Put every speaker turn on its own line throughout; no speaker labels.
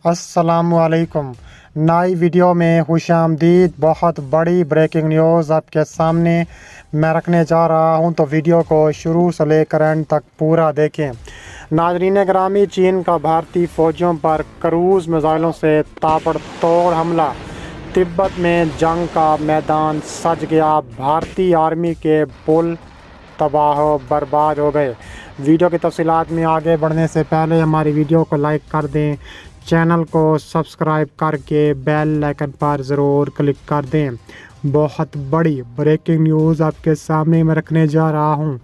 अस्सलामु अलैकुम। नई वीडियो में खुशामदीद। बहुत बड़ी ब्रेकिंग न्यूज़ आपके सामने मैं रखने जा रहा हूं, तो वीडियो को शुरू से लेकर एंड तक पूरा देखें। नाज़रीन ग्रामी, चीन का भारतीय फ़ौजियों पर क्रूज़ मिसाइलों से ताबड़तोड़ हमला। तिब्बत में जंग का मैदान सज गया। भारतीय आर्मी के पुल तबाह बर्बाद हो गए। वीडियो की तफसीलात में आगे बढ़ने से पहले हमारी वीडियो को लाइक कर दें, चैनल को सब्सक्राइब करके बेल आइकन पर ज़रूर क्लिक कर दें। बहुत बड़ी ब्रेकिंग न्यूज़ आपके सामने मैं रखने जा रहा हूं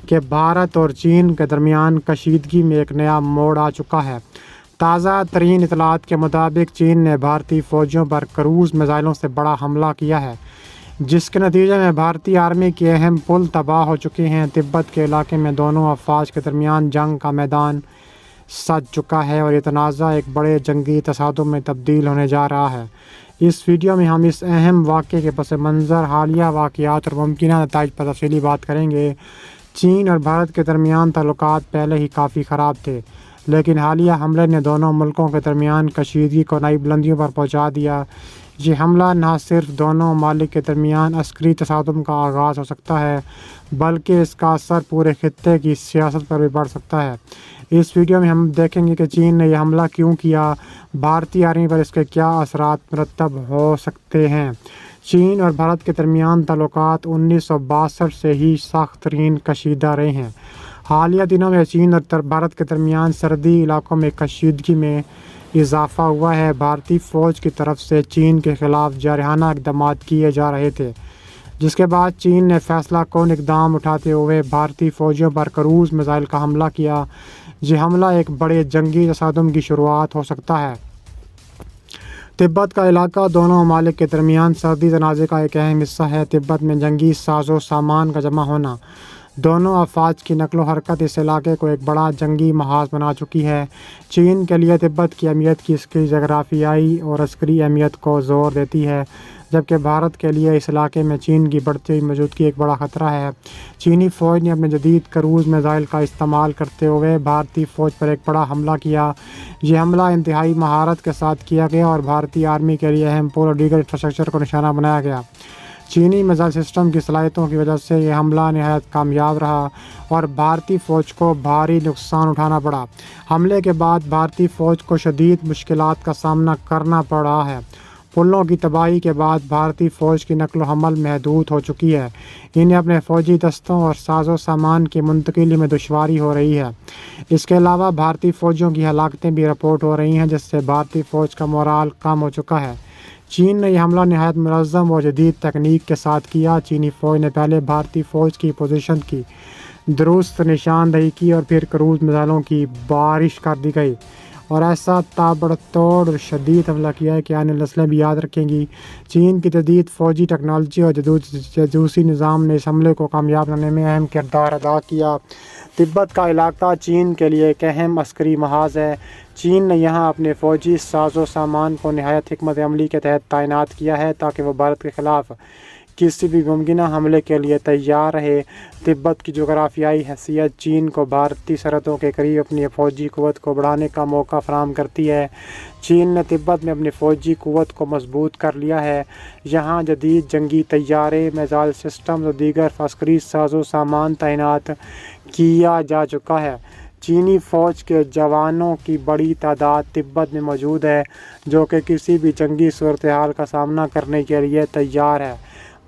कि भारत और चीन के दरमियान कशीदगी में एक नया मोड़ आ चुका है। ताज़ा तरीन इतलात के मुताबिक चीन ने भारतीय फ़ौजियों पर क्रूज़ मिसाइलों से बड़ा हमला किया है, जिसके नतीजे में भारतीय आर्मी के अहम पुल तबाह हो चुके हैं। तिब्बत के इलाके में दोनों अफवाज के दरमियान जंग का मैदान सज चुका है और ये तनाज़ा एक बड़े जंगी तसादुम में तब्दील होने जा रहा है। इस वीडियो में हम इस अहम वाक़े के पस मंज़र, हालिया वाक़यात और मुमकिन नताइज पर तफसीली बात करेंगे। चीन और भारत के दरमियान ताल्लुकात पहले ही काफ़ी ख़राब थे, लेकिन हालिया हमले ने दोनों मुल्कों के दरमियान कशीदगी को नई बुलंदियों पर पहुँचा दिया। ये हमला न सिर्फ दोनों ममालिक के दरमियान अस्करी तसादुम का आगाज़ हो सकता है, बल्कि इसका असर पूरे खित्ते की सियासत पर भी बढ़ सकता है। इस वीडियो में हम देखेंगे कि चीन ने यह हमला क्यों किया, भारतीय आर्मी पर इसके क्या असरात मुरतब हो सकते हैं। चीन और भारत के दरमियान ताल्लुकात 1962 से ही सख्त तरीन कशीदा रहे हैं। हालिया दिनों में चीन और भारत के दरमियान सरहदी इलाकों में कशीदगी में इजाफा हुआ है। भारतीय फ़ौज की तरफ से चीन के ख़िलाफ़ जारहाना इक़दाम किए जा रहे थे, जिसके बाद चीन ने फ़ैसला कौन इक़दाम उठाते हुए भारतीय फ़ौजियों पर क्रूज़ मिसाइल का हमला किया। ये हमला एक बड़े जंगी तसादुम की शुरुआत हो सकता है। तिब्बत का इलाका दोनों ममालिक के दरमियान सर्दी तनाज़े का एक अहम हिस्सा है। तिब्बत में जंगी साजो सामान का जमा होना दोनों अफवाज की नकलो हरकत इस इलाके को एक बड़ा जंगी महाज बना चुकी है। चीन के लिए तिब्बत की अहमियत की इसकी जगराफियाई और अस्करी अहमियत को ज़ोर देती है, जबकि भारत के लिए इस इलाके में चीन की बढ़ती हुई मौजूदगी एक बड़ा ख़तरा है। चीनी फ़ौज ने अपने जदीद क्रूज़ मिसाइल का इस्तेमाल करते हुए भारतीय फ़ौज पर एक बड़ा हमला किया। यह हमला इंतहाई महारत के साथ किया गया और भारतीय आर्मी के लिए अहम पुल और दीगर इंफ्रास्ट्रक्चर को निशाना बनाया गया। चीनी मिसाइल सिस्टम की सलाहियतों की वजह से यह हमला नहायत कामयाब रहा और भारतीय फ़ौज को भारी नुकसान उठाना पड़ा। हमले के बाद भारतीय फ़ौज को शदीद मुश्किलात का सामना करना पड़ रहा है। पुलों की तबाही के बाद भारतीय फ़ौज की नकल हमल महदूद हो चुकी है। इन्हें अपने फ़ौजी दस्तों और साजो सामान की मुंतकिली में दुश्वारी हो रही है। इसके अलावा भारतीय फ़ौजियों की हलाकतें भी रिपोर्ट हो रही हैं, जिससे भारतीय फ़ौज का मोराल कम हो चुका है। चीन ने यह हमला नहायत मुनज़्ज़म और जदीद तकनीक के साथ किया। चीनी फ़ौज ने पहले भारतीय फ़ौज की पोजीशन की दुरुस्त निशानदही की और फिर क्रूज़ मिसाइलों की बारिश कर दी गई और ऐसा ताबड़तोड़ और शदीद हमला किया है कि आने नस्लें भी याद रखेंगी। चीन की जदीद फ़ौजी टेक्नोलॉजी और जासूसी निज़ाम ने इस हमले को कामयाब करने में अहम किरदार अदा किया। तिब्बत का इलाका चीन के लिए एक अहम अस्करी महाज है। चीन ने यहाँ अपने फ़ौजी साजो सामान को नहायत हिकमत अमली के तहत तैनात किया है, ताकि वह भारत के ख़िलाफ़ किसी भी मुमकिन हमले के लिए तैयार रहे। तिब्बत की जोग्राफियाई हैसियत चीन को भारतीय सरहदों के करीब अपनी फ़ौजी क़ुव्वत को बढ़ाने का मौका फराहम करती है। चीन ने तिब्बत में अपनी फ़ौजी क़ुव्वत को मजबूत कर लिया है। यहाँ जदीद जंगी तैयारे, मिसाइल सिस्टम और दीगर अस्करी साजो सामान तैनात किया जा चुका है। चीनी फ़ौज के जवानों की बड़ी तादाद तिब्बत में मौजूद है, जो कि किसी भी जंगी सूरत हाल का सामना करने के लिए तैयार है।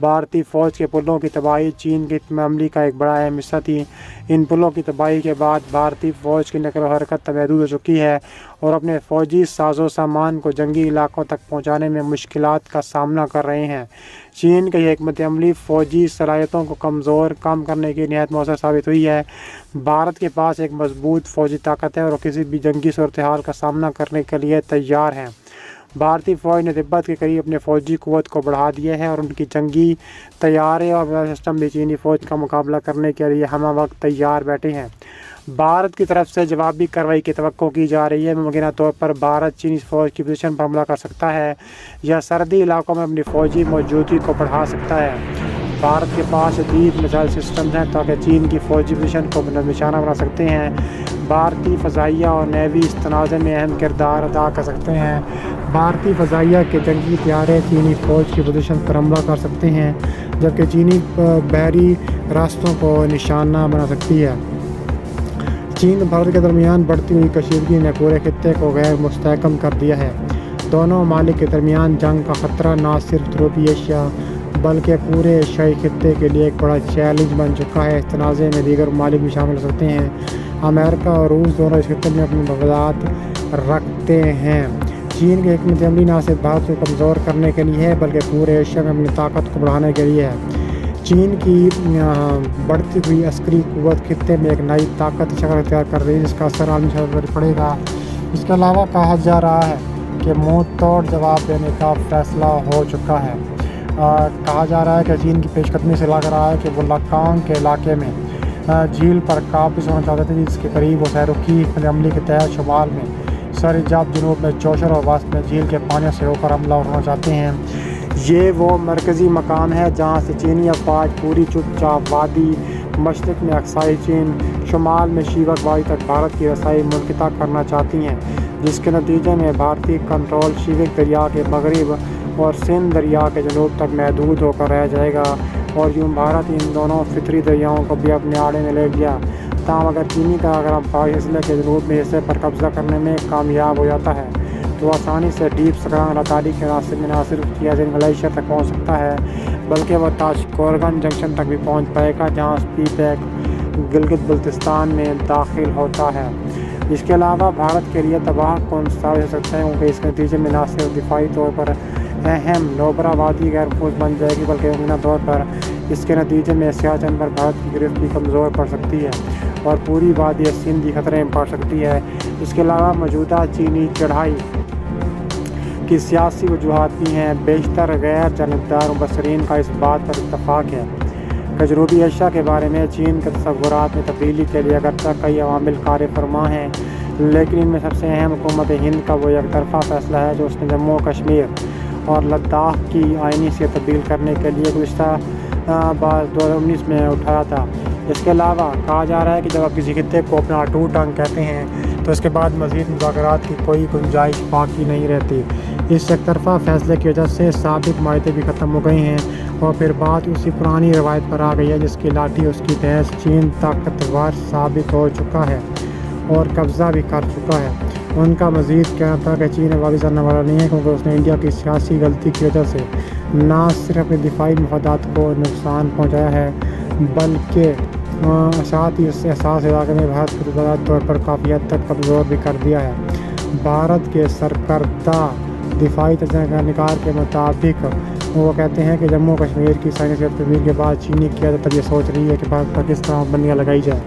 भारतीय फ़ौज के पुलों की तबाही चीन की हमले का एक बड़ा अहम हिस्सा थी। इन पुलों की तबाही के बाद भारतीय फ़ौज की नकल हरकत महदूद हो चुकी है और अपने फ़ौजी साजो सामान को जंगी इलाकों तक पहुंचाने में मुश्किलात का सामना कर रहे हैं। चीन की हिकमत अमली फ़ौजी सलाहियतों को कम करने की नहायत मौसर साबित हुई है। भारत के पास एक मजबूत फ़ौजी ताकत है और किसी भी जंगी सूरत हाल का सामना करने के लिए तैयार है। भारतीय फ़ौज ने तिब्बत के करीब अपने फ़ौजी क़ुव्वत को बढ़ा दिया है और उनकी जंगी तैयारे और सिस्टम भी चीनी फ़ौज का मुकाबला करने के लिए हम वक्त तैयार बैठे हैं। भारत की तरफ से जवाबी कार्रवाई की तवक्को की जा रही है। मुमकिन तौर पर भारत चीनी फ़ौज की पोजीशन पर हमला कर सकता है या सरहदी इलाकों में अपनी फ़ौजी मौजूदगी को बढ़ा सकता है। भारत के पास शदीद मिसाइल सिस्टम हैं ताकि चीन की फ़ौजी पोजीशन को निशाना बना सकते हैं। بھارتی فضائیہ اور نیوی اس تنازع میں اہم کردار ادا کر سکتے ہیں۔ بھارتی فضائیہ کے جنگی طیارے چینی فوج کی پوزیشن پر حملہ کر سکتے ہیں، جبکہ چینی بحری راستوں کو نشانہ بنا سکتی ہے۔ چین اور بھارت کے درمیان بڑھتی ہوئی کشیدگی نے پورے خطے کو غیر مستحکم کر دیا ہے۔ دونوں ممالک کے درمیان جنگ کا خطرہ نہ صرف جنوبی ایشیا بلکہ پورے ایشیائی خطے کے لیے ایک بڑا چیلنج بن چکا ہے۔ اس تنازع میں دیگر ممالک بھی شامل ہو سکتے ہیں۔ امریکہ اور روس دونوں اس خطے میں اپنے مفادات رکھتے ہیں۔ چین کی حکمت عملی نہ صرف بھارت کو کمزور کرنے کے لیے ہے بلکہ پورے ایشیا میں اپنی طاقت کو بڑھانے کے لیے ہے۔ چین کی بڑھتی ہوئی عسکری قوت خطے میں ایک نئی طاقت کی شکل اختیار کر رہی ہے، جس کا اثر عالمی سطح پر پڑے گا۔ اس کے علاوہ کہا جا رہا ہے کہ منہ توڑ جواب دینے کا فیصلہ ہو چکا ہے۔ کہا جا رہا ہے کہ چین کی پیش قدمی سے لگ رہا ہے کہ وہ لاکانگ کے علاقے میں جھیل پر قابض ہونا چاہتے تھے، جس کے قریب وہ سہرخی حکمت عملی کے تحت شمال میں سرحجاب، جنوب میں چوشر اور وسط میں جھیل کے پانیوں سے ہو کر حملہ ہونا چاہتے ہیں۔ یہ وہ مرکزی مقام ہے جہاں سے چینی افواج پوری چپ چاپ وادی، مشرق میں اقصائی چین، شمال میں شیوک وادی تک بھارت کی رسائی منقطع کرنا چاہتی ہیں، جس کے نتیجے میں بھارتی کنٹرول شیوک دریا کے مغرب اور سندھ دریا کے جنوب تک محدود ہو کر رہ جائے گا، اور یوں بھارت ان دونوں فطری دریاؤں کو بھی اپنے آڑے میں لے گیا۔ تاہم اگر چینی کا اگر فاصلے کے جنوب میں حصے پر قبضہ کرنے میں کامیاب ہو جاتا ہے تو آسانی سے ڈیپ سکرانگ لداری کے راستے میں نہ صرف چیازن گلیشیئر تک پہنچ سکتا ہے بلکہ وہ تاشقورغان جنکشن تک بھی پہنچ پائے گا، جہاں سپیک گلگت بلتستان میں داخل ہوتا ہے۔ اس کے علاوہ بھارت کے لیے تباہ کن ثابت ہو سکتا ہے، کیونکہ اس کے نتیجے میں نہ صرف دفاعی طور پر اہم نوبرا وادی غیر محفوظ بن جائے گی بلکہ ممکنہ طور پر اس کے نتیجے میں سیاچن پر بھارت کی گرفت بھی کمزور پڑ سکتی ہے اور پوری وادی سندھ بھی خطرے میں پڑ سکتی ہے۔ اس کے علاوہ موجودہ چینی چڑھائی کی سیاسی وجوہات بھی ہیں۔ بیشتر غیر جانبدار مبصرین کا اس بات پر اتفاق ہے کہ جنوبی ایشیا کے بارے میں چین کے تصورات میں تبدیلی کے لیے اگرچہ کئی عوامل کار فرما ہیں، لیکن ان میں سب سے اہم حکومت ہند کا وہ یک طرفہ فیصلہ ہے جو اس نے جموں و کشمیر اور لداخ کی آئینی سے تبدیل کرنے کے لیے گزشتہ 2019 میں اٹھایا تھا۔ اس کے علاوہ کہا جا رہا ہے کہ جب آپ کسی خطے کو اپنا ٹو ٹنگ کہتے ہیں تو اس کے بعد مزید مذاکرات کی کوئی گنجائش باقی نہیں رہتی۔ اس یک طرفہ فیصلے کی وجہ سے سابق معاہدے بھی ختم ہو گئے ہیں اور پھر بات اسی پرانی روایت پر آ گئی ہے جس کی لاٹھی اس کی بھینس چین طاقتور ثابت ہو چکا ہے اور قبضہ بھی کر چکا ہے۔ ان کا مزید کہنا تھا کہ چین واپس آنے والا نہیں ہے، کیونکہ اس نے انڈیا کی سیاسی غلطی کی وجہ سے نہ صرف اپنے دفاعی مفادات کو نقصان پہنچایا ہے بلکہ ساتھ ہی اس سے حساس علاقے میں بھارت کو ذاتی طور پر کافی حد تک کمزور بھی کر دیا ہے۔ بھارت کے سرکردہ دفاعی تجزیہ نگار کے مطابق وہ کہتے ہیں کہ جموں و کشمیر کی سائنسی تبدیلی کے بعد چینی قیادت اب یہ سوچ رہی ہے کہ بھارت پر کس طرح پابندیاں لگائی جائے۔